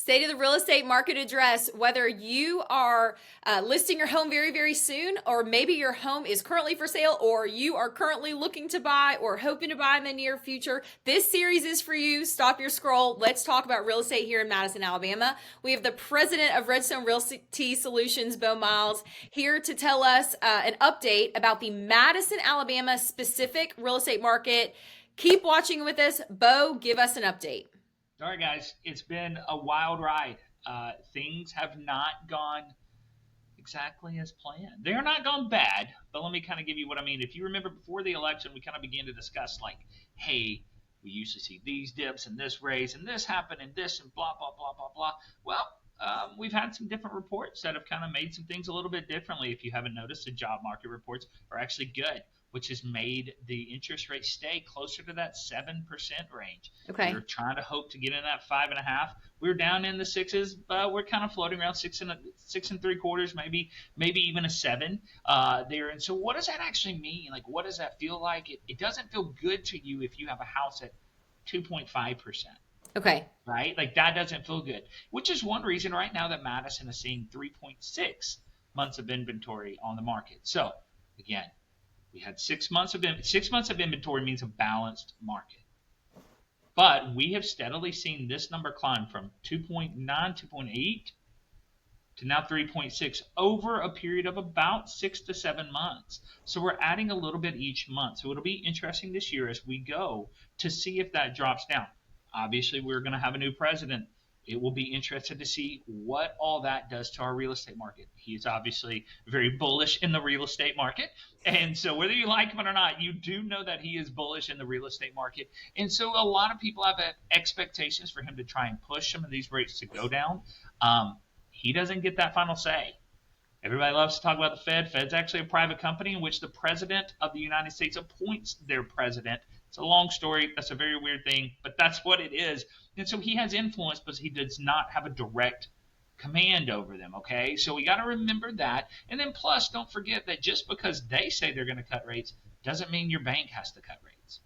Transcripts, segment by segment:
State of the real estate market address. Whether you are listing your home very, very soon, or maybe your home is currently for sale, or you are currently looking to buy or hoping to buy in the near future, this series is for you. Stop your scroll. Let's talk about real estate here in Madison, Alabama. We have the president of Redstone Realty Solutions, Beau Miles, here to tell us an update about the Madison, Alabama specific real estate market. Keep watching with us. Beau, give us an update. All right, guys, it's been a wild ride. Things have not gone exactly as planned. They're not gone bad, but let me kind of give you what I mean. If you remember before the election, we kind of began to discuss like, hey, we used to see these dips and this raise and this happened and this and blah, blah, blah, blah, blah. Well, we've had some different reports that have kind of made some things a little bit differently. If you haven't noticed, the job market reports are actually good, which has made the interest rate stay closer to that 7% range. Okay. We're trying to hope to get in that 5.5. We're down in the sixes, but we're kind of floating around 6.75, maybe even a 7 there. And so what does that actually mean? Like, what does that feel like? It doesn't feel good to you if you have a house at 2.5%. Okay. Right? Like that doesn't feel good, which is one reason right now that Madison is seeing 3.6 months of inventory on the market. So again, we had 6 months of inventory means a balanced market. But we have steadily seen this number climb from 2.9, 2.8 to now 3.6 over a period of about 6 to 7 months. So we're adding a little bit each month. So it'll be interesting this year as we go to see if that drops down. Obviously, we're going to have a new president. It will be interesting to see what all that does to our real estate market. He is obviously very bullish in the real estate market. And so whether you like him or not, you do know that he is bullish in the real estate market. And so a lot of people have expectations for him to try and push some of these rates to go down. He doesn't get that final say. Everybody loves to talk about the Fed. Fed's actually a private company in which the president of the United States appoints their president. It's a long story. That's a very weird thing, but that's what it is. And so he has influence, but he does not have a direct command over them, okay? So we got to remember that. And then plus, don't forget that just because they say they're going to cut rates doesn't mean your bank has to cut rates.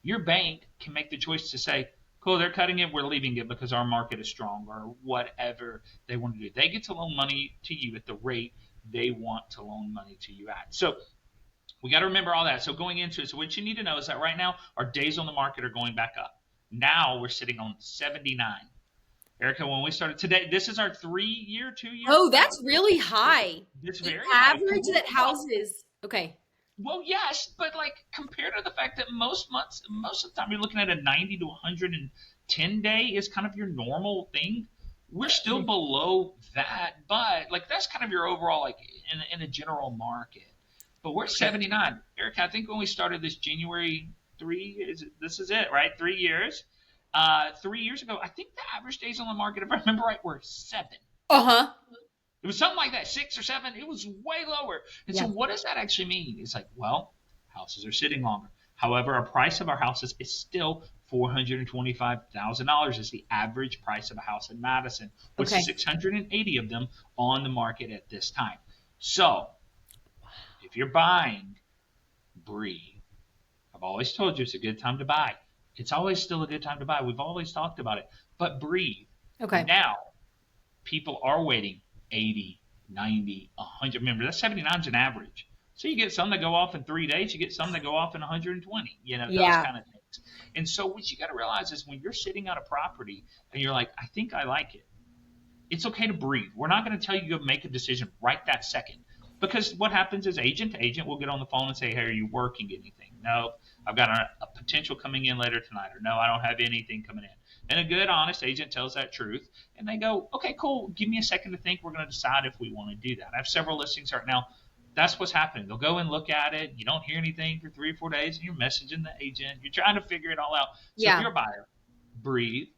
Your bank can make the choice to say, cool, they're cutting it, we're leaving it because our market is strong or whatever they want to do. They get to loan money to you at the rate they want to loan money to you at. So we got to remember all that. So going into it, so what you need to know is that right now our days on the market are going back up. Now we're sitting on 79. Erica, when we started today, this is our 3-year, 2-year. Oh, that's really high. It's The very average high. that houses. Okay. Well, yes, but like compared to the fact that most months, most of the time you're looking at a 90 to 110 day is kind of your normal thing. We're still below that, but like that's kind of your overall like in the general market. But we're 79. Erica, I think when we started this January 3, this is it, right? 3 years. 3 years ago, I think the average days on the market, if I remember right, were 7. Uh-huh. It was something like that, 6 or 7. It was way lower. And so what does that actually mean? It's like, well, houses are sitting longer. However, our price of our houses is still $425,000 is the average price of a house in Madison, with 680 of them on the market at this time. So if you're buying, breathe. I've always told you it's a good time to buy. It's always still a good time to buy. We've always talked about it. But breathe. Okay. Now, people are waiting 80, 90, 100. Remember, that's 79 is an average. So you get some that go off in 3 days. You get some that go off in 120. Those kind of things. And so what you got to realize is when you're sitting on a property and you're like, I think I like it, it's okay to breathe. We're not going to tell you to make a decision right that second. Because what happens is agent to agent will get on the phone and say, hey, are you working anything? No, I've got a potential coming in later tonight. Or no, I don't have anything coming in. And a good, honest agent tells that truth. And they go, okay, cool. Give me a second to think. We're going to decide if we want to do that. I have several listings right now. That's what's happening. They'll go and look at it. You don't hear anything for 3 or 4 days. And you're messaging the agent. You're trying to figure it all out. So if you're a buyer, breathe.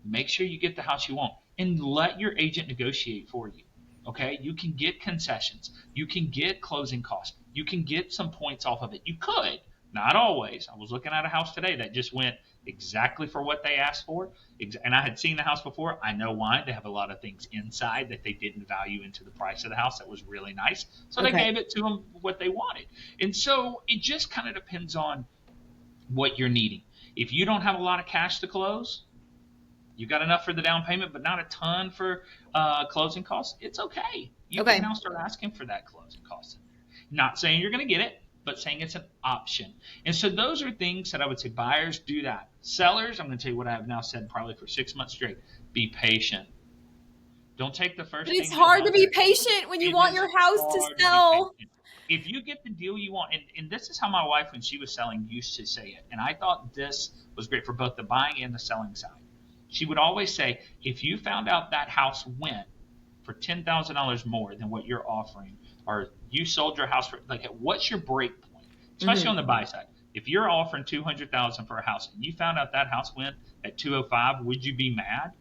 Make sure you get the house you want. And let your agent negotiate for you. Okay, you can get concessions. You can get closing costs. You can get some points off of it. You could, not always. I was looking at a house today that just went exactly for what they asked for. And I had seen the house before. I know why. They have a lot of things inside that they didn't value into the price of the house. That was really nice. So they gave it to them what they wanted. And so it just kind of depends on what you're needing. If you don't have a lot of cash to close, You got enough for the down payment, but not a ton for closing costs. It's okay. You can Okay. now start asking for that closing cost in there. Not saying you're going to get it, but saying it's an option. And so those are things that I would say buyers do that. Sellers, I'm going to tell you what I have now said probably for 6 months straight. Be patient. Don't take the But first it's thing that hard to comes. be patient when you It want is your house to hard to be sell. patient. If you get the deal you want, and this is how my wife, when she was selling, used to say it, and I thought this was great for both the buying and the selling side. She would always say, if you found out that house went for $10,000 more than what you're offering, or you sold your house for, like, what's your break point? Especially on Hmm. the buy side. If you're offering 200,000 for a house and you found out that house went at 205, would you be mad?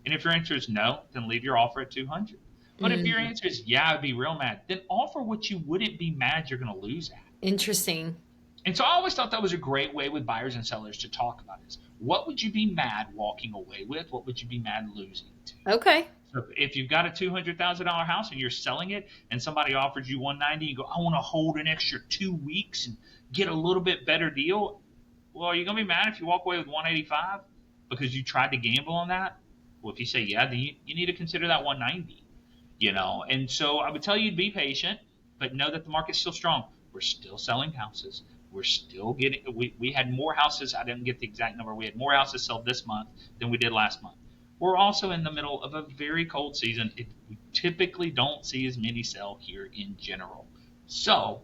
And if your answer is no, then leave your offer at 200. But if your Mm, answer is yeah, I'd be real mad, then offer what you wouldn't be mad you're going to lose at. interesting. And so I always thought that was a great way with buyers and sellers to talk about this. What would you be mad walking away with? What would you be mad losing to? Okay. So if you've got a $200,000 house and you're selling it, and somebody offers you 190, you go, I want to hold an extra 2 weeks and get a little bit better deal. Well, are you going to be mad if you walk away with 185 because you tried to gamble on that? Well, if you say yeah, then you need to consider that 190. And so I would tell you to be patient, but know that the market's still strong. We're still selling houses. We're still getting. We had more houses. I didn't get the exact number. We had more houses sold this month than we did last month. We're also in the middle of a very cold season. We typically don't see as many sell here in general. So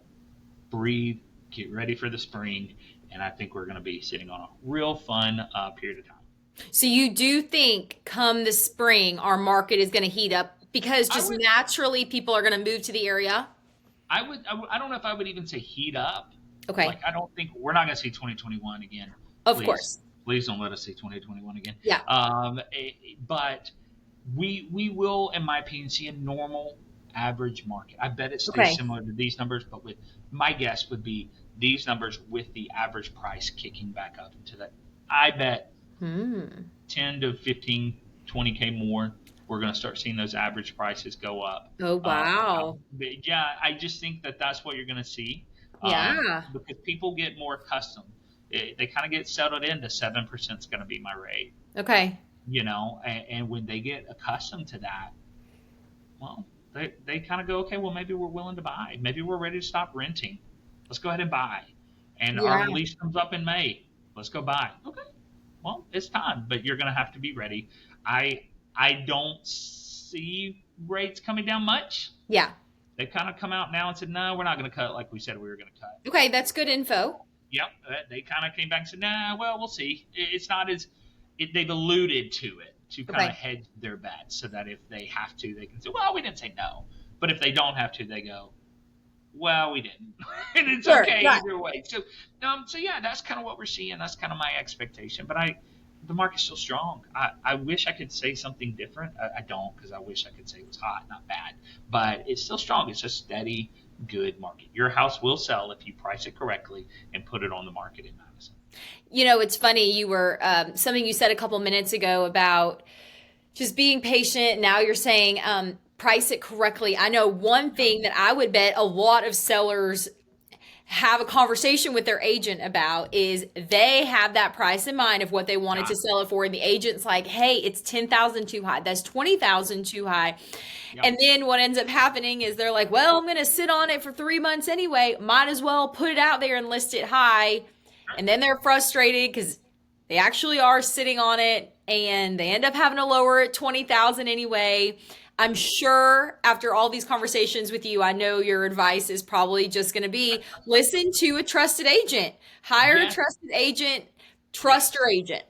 breathe, get ready for the spring, and I think we're going to be sitting on a real fun period of time. So you do think come the spring our market is going to heat up because I just would, naturally people are going to move to the area? I don't know if I would even say heat up. Okay. Like, I don't think we're not going to see 2021 again. Of Please, course. please don't let us see 2021 again. Yeah. But we will, in my opinion, see a normal average market. I bet it stays Okay. similar to these numbers, but with my guess would be these numbers with the average price kicking back up into that. I bet Hmm. 10 to 15, 20K more. We're going to start seeing those average prices go up. Oh, wow. Yeah, I just think that that's what you're going to see Yeah. because people get more accustomed. They kind of get settled into 7% is going to be my rate, Okay. and when they get accustomed to that, well, they kind of go, okay, well, maybe we're willing to buy. Maybe we're ready to stop renting. Let's go ahead and buy. And Yeah. our lease comes up in May. Let's go buy. Okay, well, it's time, but you're going to have to be ready. I I don't see rates coming down much. Yeah. They kind of come out now and said, no, we're not going to cut like we said we were going to cut. Okay, that's good info. Yep, they kind of came back and said, nah, well, we'll see. It's not as they've alluded to it to kind of Okay. hedge their bets so that if they have to, they can say, well, we didn't say no. But if they don't have to, they go, well, we didn't, and it's Sure. okay Yeah. either way. So yeah, that's kind of what we're seeing. That's kind of my expectation. But the market's still strong. I wish I could say something different. I don't because I wish I could say it was hot, not bad. But it's still strong. It's a steady, good market. Your house will sell if you price it correctly and put it on the market in Madison. It's funny. You were something you said a couple minutes ago about just being patient. Now you're saying price it correctly. I know one thing that I would bet a lot of sellers have a conversation with their agent about is they have that price in mind of what they wanted Got to sell it for, and the agent's like, hey, it's 10,000 too high, that's 20,000 too high. Yep. And then what ends up happening is they're like, well, I'm going to sit on it for 3 months anyway, might as well put it out there and list it high. And then they're frustrated because they actually are sitting on it and they end up having to lower it 20,000 anyway. I'm sure after all these conversations with you, I know your advice is probably just going to be listen to a trusted agent, hire a Yes. trusted agent, trust Yes. your agent.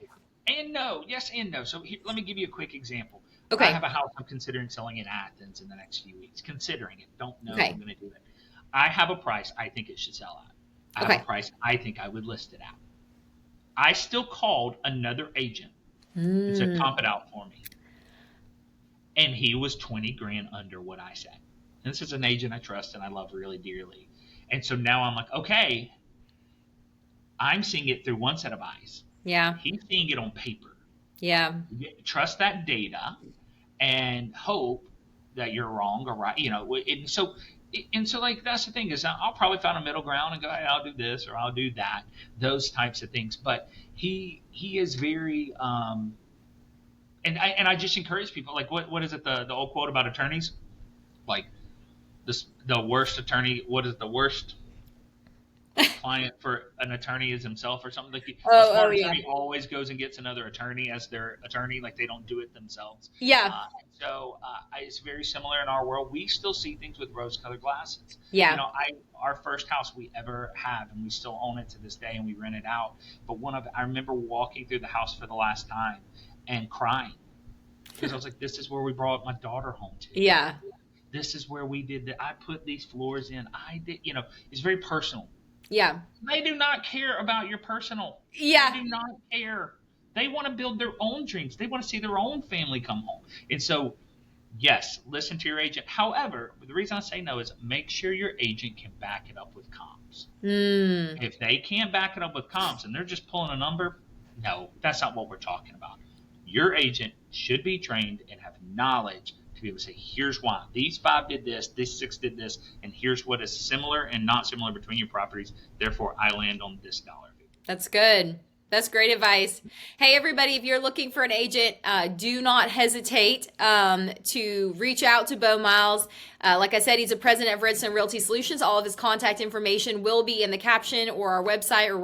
And no. Yes and no. So let me give you a quick example. I Okay. have a house I'm considering selling in Athens in the next few weeks. Considering it. Don't know Okay. I'm going to do it. I have a price I think it should sell at. I have a Okay. price I think I would list it at. I still called another agent and said, Mm, comp it out for me. And he was 20 grand under what I said. And this is an agent I trust and I love really dearly. And so now I'm like, okay, I'm seeing it through one set of eyes. yeah. He's seeing it on paper. Yeah. Trust that data and hope that you're wrong or right. And so like that's the thing is I'll probably find a middle ground and go, hey, I'll do this or I'll do that, those types of things. But he is very And I just encourage people, like, what is it, the old quote about attorneys, like, the worst attorney, what is the worst client for an attorney is himself, or something, like, a Oh smart yeah. attorney always goes and gets another attorney as their attorney, like they don't do it themselves. Yeah. It's very similar in our world. We still see things with rose-colored glasses. Yeah. Our first house we ever have, and we still own it to this day, and we rent it out. But I remember walking through the house for the last time and crying because I was like, this is where we brought my daughter home to. Yeah. This is where we did that. I put these floors in. I did, it's very personal. Yeah. They do not care about your personal. Yeah. They do not care. They want to build their own dreams. They want to see their own family come home. And so, yes, listen to your agent. However, the reason I say no is make sure your agent can back it up with comps. If they can't back it up with comps and they're just pulling a number, no, that's not what we're talking about. Your agent should be trained and have knowledge to be able to say, here's why. These 5 did this, these 6 did this, and here's what is similar and not similar between your properties. Therefore, I land on this dollar figure. That's good. That's great advice. Hey, everybody, if you're looking for an agent, do not hesitate to reach out to Beau Miles. Like I said, he's a president of Redstone Realty Solutions. All of his contact information will be in the caption or our website or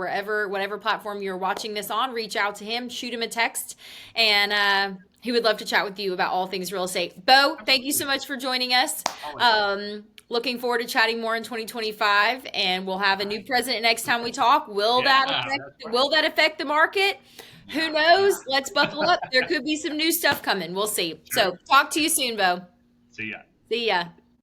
whatever platform you're watching this on. Reach out to him, shoot him a text, and he would love to chat with you about all things real estate. Beau, thank you so much for joining us. Looking forward to chatting more in 2025, and we'll have a new president next time we talk. Will that affect the market? Who knows? Let's buckle up. There could be some new stuff coming. We'll see. So talk to you soon, Beau. See ya. See ya.